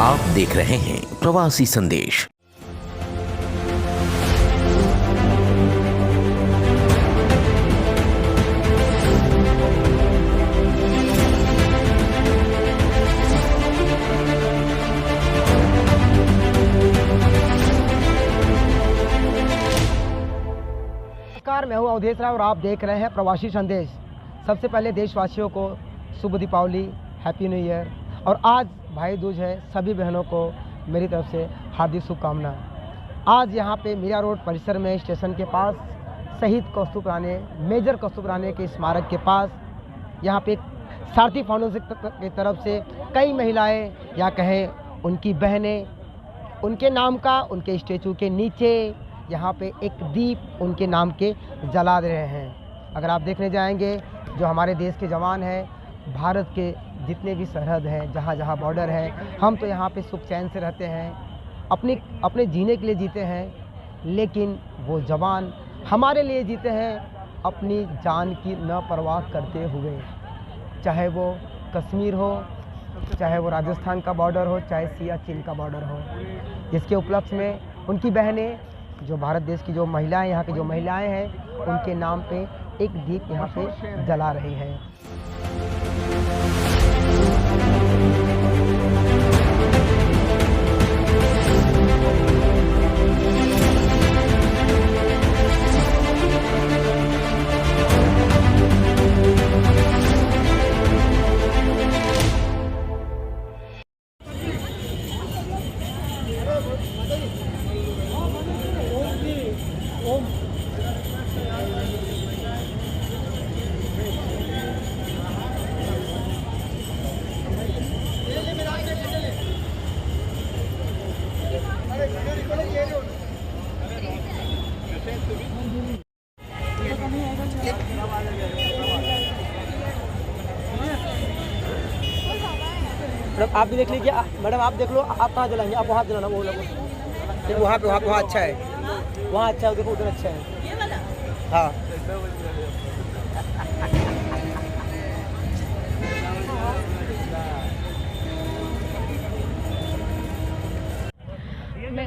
आप देख रहे हैं प्रवासी संदेश। नमस्कार, मैं हूं अवधेश राय और आप देख रहे हैं प्रवासी संदेश। सबसे पहले देशवासियों को शुभ दीपावली, हैप्पी न्यू ईयर। और आज भाई दूज है, सभी बहनों को मेरी तरफ से हार्दिक शुभकामनाएं। आज यहां पे मीरा रोड परिसर में स्टेशन के पास शहीद कौस्तुभ राणे, मेजर कौस्तुभ राणे के स्मारक के पास यहां पे सारथी फाउंडेशन की तरफ से कई महिलाएं या कहें उनकी बहनें उनके नाम का उनके स्टेचू के नीचे यहाँ पे एक दीप उनके नाम के जला रहे हैं। अगर आप देखने जाएंगे, जो हमारे देश के जवान हैं, भारत के जितने भी सरहद हैं, जहाँ जहाँ बॉर्डर है, हम तो यहाँ पे सुख चैन से रहते हैं, अपने जीने के लिए जीते हैं। लेकिन वो जवान हमारे लिए जीते हैं, अपनी जान की न परवाह करते हुए। चाहे वो कश्मीर हो, चाहे वो राजस्थान का बॉर्डर हो, चाहे सियाचिन का बॉर्डर हो। जिसके उपलक्ष्य में उनकी बहनें, जो भारत देश की जो महिलाएं, यहाँ की जो महिलाएं हैं, उनके नाम पे एक दीप यहाँ पे जला रही है। मैडम आप भी देख लीजिए, मैडम आप देख लो, आप कहाँ जलाएंगे? आप वहाँ जलाना, वो लोग वहाँ अच्छा है, वहाँ अच्छा है, देखो उधर अच्छा है। हाँ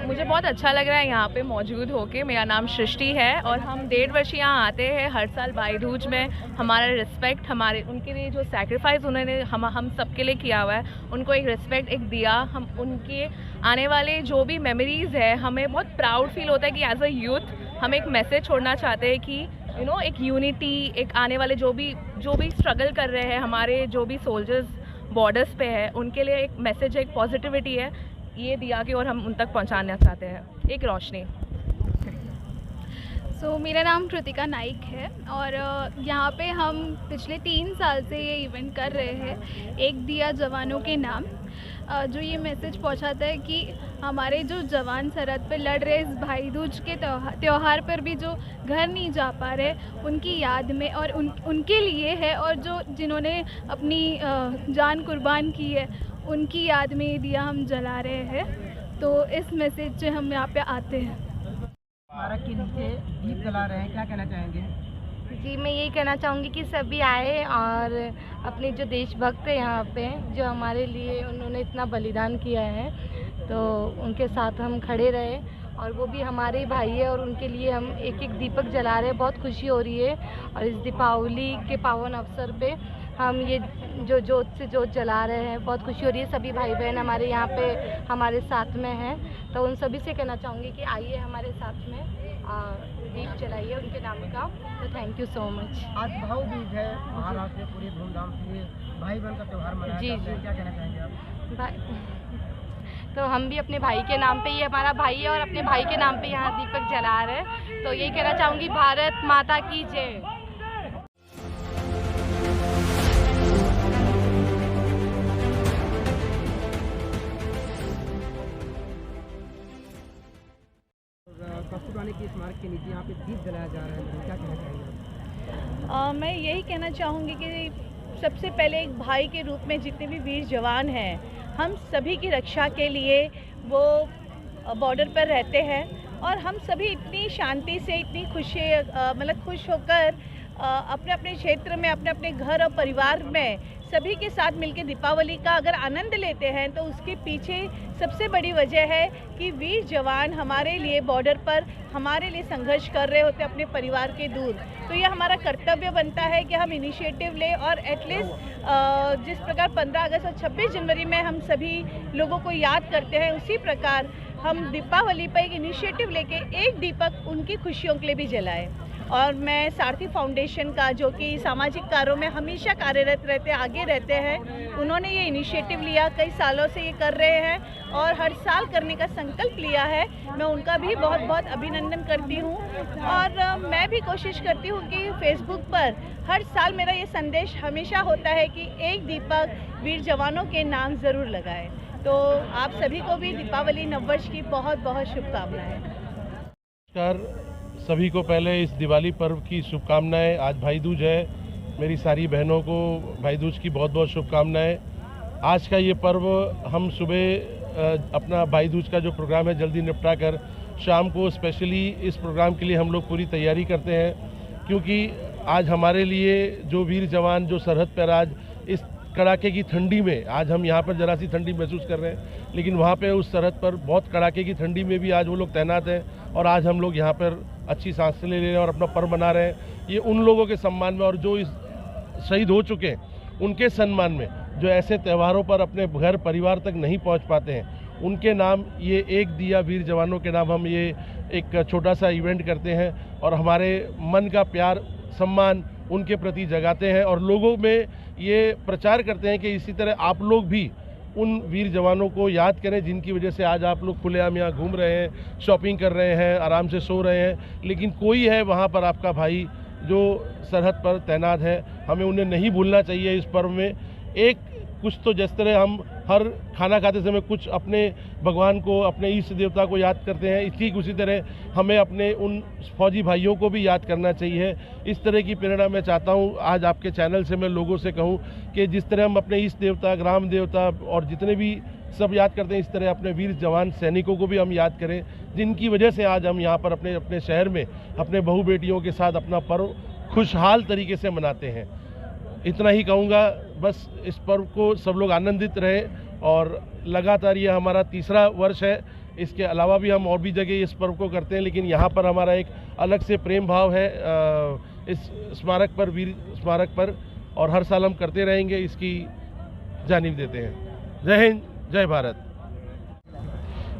मुझे बहुत अच्छा लग रहा है यहाँ पे मौजूद होके। मेरा नाम सृष्टि है और हम 1.5 वर्ष यहाँ आते हैं हर साल भाई दूज में। हमारा रिस्पेक्ट, हमारे उनके लिए जो सैक्रिफाइस उन्होंने हम सब के लिए किया हुआ है, उनको एक रिस्पेक्ट, एक दिया। हम उनके आने वाले जो भी मेमोरीज़ है, हमें बहुत प्राउड फील होता है कि एज अ यूथ हम एक मैसेज छोड़ना चाहते हैं कि एक यूनिटी, एक आने वाले जो भी स्ट्रगल कर रहे हैं, हमारे जो भी सोल्जर्स बॉर्डर्स पे है, उनके लिए एक मैसेज है, एक पॉजिटिविटी है, ये दिया कि और हम उन तक पहुंचाना चाहते हैं, एक रोशनी। मेरा नाम कृतिका नाइक है और यहाँ पे हम पिछले 3 साल से ये इवेंट कर रहे हैं, एक दिया जवानों के नाम, जो ये मैसेज पहुँचाता है कि हमारे जो जवान सरहद पे लड़ रहे, इस भाई दूज के त्यौहार पर भी जो घर नहीं जा पा रहे, उनकी याद में और उनके लिए है, और जो जिन्होंने अपनी जान कुर्बान की है, उनकी याद में ये दिया हम जला रहे हैं। तो इस मैसेज से हम यहाँ पे आते हैं। स्मारक के नीचे दीप जला रहे हैं, क्या कहना चाहेंगे? जी, मैं यही कहना चाहूँगी कि सभी आए और अपने जो देशभक्त हैं यहाँ पे, जो हमारे लिए उन्होंने इतना बलिदान किया है, तो उनके साथ हम खड़े रहे। और वो भी हमारे भाई है और उनके लिए हम एक एक दीपक जला रहे हैं। बहुत खुशी हो रही है और इस दीपावली के पावन अवसर पे हम ये जो जोत से जोत जला रहे हैं, बहुत खुशी हो रही है। सभी भाई बहन हमारे यहाँ पे हमारे साथ में हैं, तो उन सभी से कहना चाहूँगी कि आइए हमारे साथ में दीप जलाइए उनके नाम का। तो थैंक यू सो मच। आज भाई दूज है, महाराष्ट्र में पूरी धूमधाम से भाई बहन का त्यौहार मनाया जाता है, क्या कहना चाहेंगे आप? भाई, तो हम भी अपने भाई के नाम पे, ये हमारा भाई है और अपने भाई के नाम पे यहाँ दीपक जला रहे हैं। तो यही कहना चाहूँगी, भारत माता की जय। कौस्तुभ राणे की स्मारक के नीचे यहाँ पे दीप जलाया जा रहा है, क्या कहना चाहेंगे? मैं यही कहना चाहूँगी कि सबसे पहले एक भाई के रूप में जितने भी वीर जवान हैं, हम सभी की रक्षा के लिए वो बॉर्डर पर रहते हैं और हम सभी इतनी शांति से, इतनी खुश होकर अपने अपने क्षेत्र में, अपने अपने घर और परिवार में सभी के साथ मिलकर दीपावली का अगर आनंद लेते हैं तो उसके पीछे सबसे बड़ी वजह है कि वीर जवान हमारे लिए बॉर्डर पर हमारे लिए संघर्ष कर रहे होते अपने परिवार के दूर। तो यह हमारा कर्तव्य बनता है कि हम इनिशिएटिव लें और एटलीस्ट जिस प्रकार 15 अगस्त और 26 जनवरी में हम सभी लोगों को याद करते हैं, उसी प्रकार हम दीपावली पर एक इनिशिएटिव लेके एक दीपक उनकी खुशियों के लिए भी जलाएं। और मैं सारथी फाउंडेशन का, जो कि सामाजिक कार्यों में हमेशा कार्यरत रहते, आगे रहते हैं, उन्होंने ये इनिशिएटिव लिया, कई सालों से ये कर रहे हैं और हर साल करने का संकल्प लिया है। मैं उनका भी बहुत बहुत अभिनंदन करती हूँ। और मैं भी कोशिश करती हूँ कि फेसबुक पर हर साल मेरा ये संदेश हमेशा होता है कि एक दीपक वीर जवानों के नाम ज़रूर लगाएं। तो आप सभी को भी दीपावली नववर्ष की बहुत बहुत शुभकामनाएं। नमस्कार सभी को, पहले इस दिवाली पर्व की शुभकामनाएं। आज भाई दूज है, मेरी सारी बहनों को भाई दूज की बहुत बहुत शुभकामनाएं। आज का ये पर्व हम सुबह अपना भाई दूज का जो प्रोग्राम है जल्दी निपटा कर शाम को स्पेशली इस प्रोग्राम के लिए हम लोग पूरी तैयारी करते हैं, क्योंकि आज हमारे लिए जो वीर जवान जो सरहद पर आज इस कड़ाके की ठंडी में, आज हम यहाँ पर जरा सी ठंडी महसूस कर रहे हैं, लेकिन वहाँ पे उस सरहद पर बहुत कड़ाके की ठंडी में भी आज वो लोग तैनात हैं और आज हम लोग यहाँ पर अच्छी सांसें ले रहे हैं और अपना पर्व मना रहे हैं। ये उन लोगों के सम्मान में और जो इस शहीद हो चुके हैं उनके सम्मान में, जो ऐसे त्योहारों पर अपने घर परिवार तक नहीं पहुँच पाते हैं, उनके नाम ये एक दिया वीर जवानों के नाम हम ये एक छोटा सा इवेंट करते हैं और हमारे मन का प्यार सम्मान उनके प्रति जगाते हैं और लोगों में ये प्रचार करते हैं कि इसी तरह आप लोग भी उन वीर जवानों को याद करें जिनकी वजह से आज आप लोग खुलेआम यहाँ घूम रहे हैं, शॉपिंग कर रहे हैं, आराम से सो रहे हैं, लेकिन कोई है वहाँ पर आपका भाई जो सरहद पर तैनात है। हमें उन्हें नहीं भूलना चाहिए इस पर्व में। एक कुछ तो जिस तरह हम हर खाना खाते समय कुछ अपने भगवान को, अपने इष्ट देवता को याद करते हैं, ठीक उसी तरह हमें अपने उन फौजी भाइयों को भी याद करना चाहिए। इस तरह की प्रेरणा मैं चाहता हूँ आज आपके चैनल से मैं लोगों से कहूँ कि जिस तरह हम अपने इष्ट देवता, ग्राम देवता और जितने भी सब याद करते हैं, इस तरह अपने वीर जवान सैनिकों को भी हम याद करें, जिनकी वजह से आज हम यहाँ पर अपने अपने शहर में अपने बहू बेटियों के साथ अपना पर्व खुशहाल तरीके से मनाते हैं। इतना ही कहूँगा, बस इस पर्व को सब लोग आनंदित रहें और लगातार ये हमारा तीसरा वर्ष है। इसके अलावा भी हम और भी जगह इस पर्व को करते हैं, लेकिन यहाँ पर हमारा एक अलग से प्रेम भाव है इस स्मारक पर, वीर स्मारक पर, और हर साल हम करते रहेंगे, इसकी जानिब देते हैं। जय हिंद, जय भारत।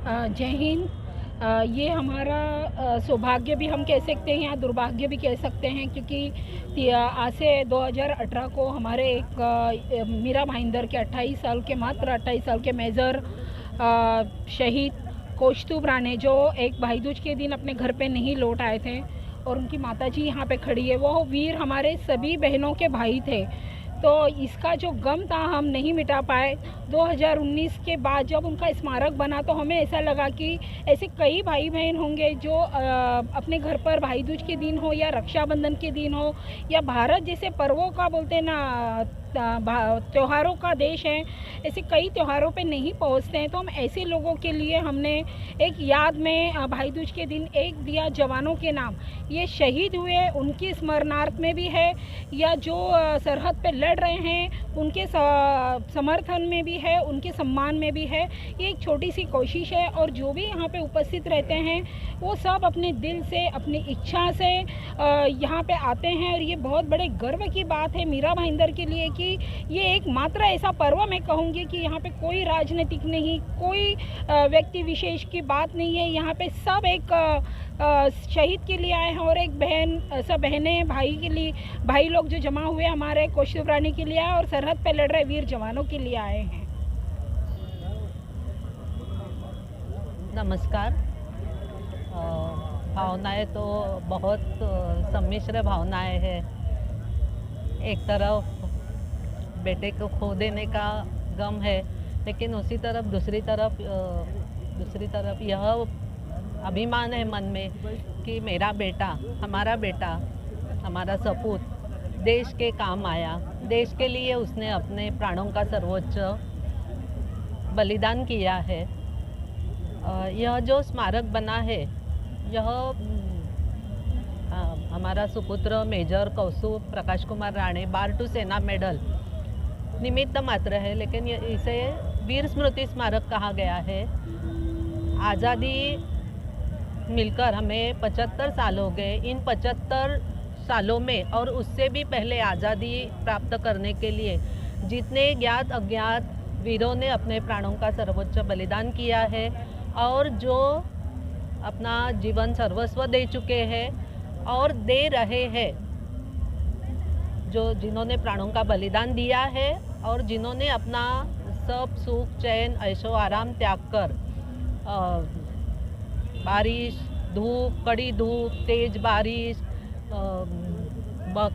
जय हिंद। ये हमारा सौभाग्य भी हम कह सकते हैं या दुर्भाग्य भी कह सकते हैं, क्योंकि आज से 2018 को हमारे एक मीरा भाईंदर के 28 साल के, मात्र 28 साल के मेजर शहीद कौस्तुभ राणे, जो एक भाई दूज के दिन अपने घर पे नहीं लौट आए थे और उनकी माताजी यहाँ पे खड़ी है, वो वीर हमारे सभी बहनों के भाई थे। तो इसका जो गम था हम नहीं मिटा पाए। 2019 के बाद जब उनका स्मारक बना तो हमें ऐसा लगा कि ऐसे कई भाई बहन होंगे जो अपने घर पर भाई दूज के दिन हो या रक्षाबंधन के दिन हो या भारत जैसे पर्वों का बोलते ना त्योहारों का देश है, ऐसे कई त्योहारों पे नहीं पहुंचते हैं। तो हम ऐसे लोगों के लिए हमने एक याद में भाई दूज के दिन एक दिया जवानों के नाम, ये शहीद हुए उनकी स्मरणार्थ में भी है या जो सरहद पे लड़ रहे हैं उनके समर्थन में भी है, उनके सम्मान में भी है। ये एक छोटी सी कोशिश है और जो भी यहाँ पे उपस्थित रहते हैं वो सब अपने दिल से, अपनी इच्छा से यहाँ पे आते हैं और ये बहुत बड़े गर्व की बात है मीरा भाईंदर के लिए कि ये एक मात्र ऐसा पर्व मैं कहूँगी कि यहाँ पे कोई राजनीतिक नहीं, कोई व्यक्ति विशेष की बात नहीं है। यहाँ पे सब एक शहीद के लिए आए हैं और एक बहन, सब बहनें भाई के लिए, भाई लोग जो जमा हुए हमारे कौस्तुभ राणे के लिए आए और सरहद पे लड़ रहे वीर जवानों के लिए आए हैं। नमस्कार। भावनाएं तो बहुत सम्मिश्र भावनाएं हैं। एक तरफ बेटे को खो देने का गम है, लेकिन उसी तरफ दूसरी तरफ यह अभिमान है मन में कि मेरा बेटा, हमारा सपूत देश के काम आया, देश के लिए उसने अपने प्राणों का सर्वोच्च बलिदान किया है। यह जो स्मारक बना है, यह हमारा सुपुत्र major Kaustubh Prakash Kumar Rane bar to Sena medal निमित्त मात्र है, लेकिन इसे वीर स्मृति स्मारक कहा गया है। आज़ादी मिलकर हमें 75 साल हो गए। इन 75 सालों में और उससे भी पहले आज़ादी प्राप्त करने के लिए जितने ज्ञात अज्ञात वीरों ने अपने प्राणों का सर्वोच्च बलिदान किया है और जो अपना जीवन सर्वस्व दे चुके हैं और दे रहे हैं, जिन्होंने प्राणों का बलिदान दिया है और जिन्होंने अपना सब सुख चैन ऐशो आराम त्याग कर बारिश धूप, कड़ी धूप, तेज बारिश,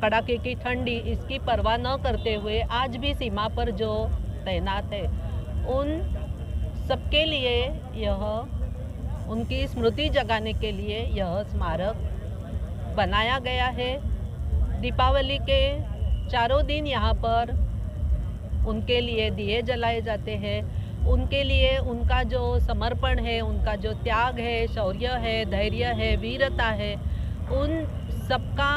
कड़ाके की ठंडी, इसकी परवाह न करते हुए आज भी सीमा पर जो तैनात है, उन सबके लिए यह उनकी स्मृति जगाने के लिए यह स्मारक बनाया गया है। दीपावली के चारों दिन यहाँ पर उनके लिए दिए जलाए जाते हैं। उनके लिए उनका जो समर्पण है, उनका जो त्याग है, शौर्य है, धैर्य है, वीरता है, उन सबका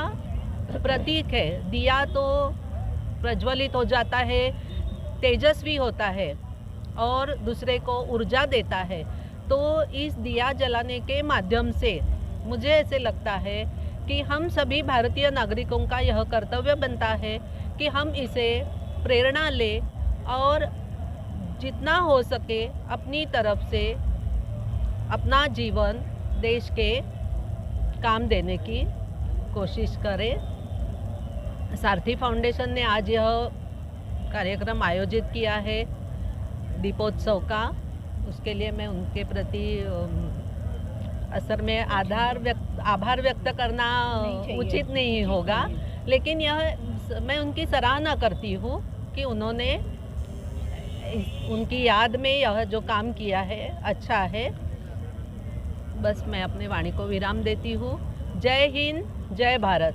प्रतीक है। दिया तो प्रज्वलित हो जाता है, तेजस्वी होता है और दूसरे को ऊर्जा देता है। तो इस दिया जलाने के माध्यम से मुझे ऐसे लगता है कि हम सभी भारतीय नागरिकों का यह कर्तव्य बनता है कि हम इसे प्रेरणा ले और जितना हो सके अपनी तरफ से अपना जीवन देश के काम देने की कोशिश करें। सारथी फाउंडेशन ने आज यह कार्यक्रम आयोजित किया है दीपोत्सव का। उसके लिए मैं उनके प्रति असल में आभार व्यक्त करना उचित नहीं होगा, लेकिन यह मैं उनकी सराहना करती हूँ कि उन्होंने उनकी याद में यह जो काम किया है अच्छा है। बस मैं अपने वाणी को विराम देती हूँ। जय हिंद, जय भारत।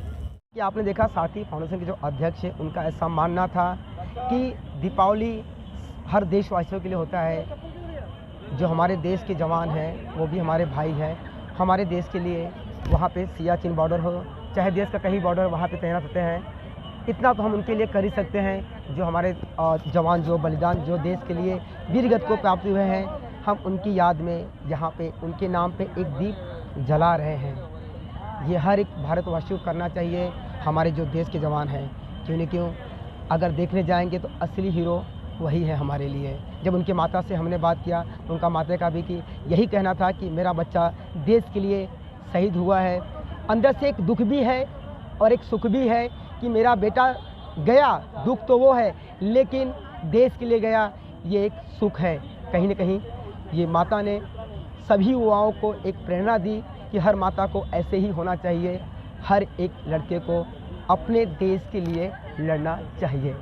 कि आपने देखा सारथी फाउंडेशन के जो अध्यक्ष है, उनका ऐसा मानना था कि दीपावली हर देशवासियों के लिए होता है। जो हमारे देश के जवान हैं वो भी हमारे भाई हैं। हमारे देश के लिए वहाँ पे सियाचिन बॉर्डर हो, चाहे देश का कहीं बॉर्डर, वहाँ पे तैनात होते हैं। इतना तो हम उनके लिए कर ही सकते हैं। जो हमारे जवान जो बलिदान जो देश के लिए वीरगति को प्राप्त हुए हैं, हम उनकी याद में यहाँ पे उनके नाम पे एक दीप जला रहे हैं। ये हर एक भारतवासी को करना चाहिए। हमारे जो देश के जवान हैं, क्यों नहीं क्यों, अगर देखने जाएंगे तो असली हीरो वही है हमारे लिए। जब उनके माता से हमने बात किया तो उनका माता का भी कि यही कहना था कि मेरा बच्चा देश के लिए शहीद हुआ है। अंदर से एक दुख भी है और एक सुख भी है कि मेरा बेटा गया, दुख तो वो है लेकिन देश के लिए गया, ये एक सुख है। कहीं न कहीं ये माता ने सभी युवाओं को एक प्रेरणा दी कि हर माता को ऐसे ही होना चाहिए। हर एक लड़के को अपने देश के लिए लड़ना चाहिए।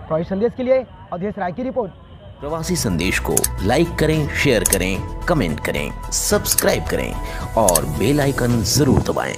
प्रवासी संदेश के लिए अवधेश राय की रिपोर्ट। प्रवासी संदेश को लाइक करें, शेयर करें, कमेंट करें, सब्सक्राइब करें और बेल आइकन जरूर दबाएं।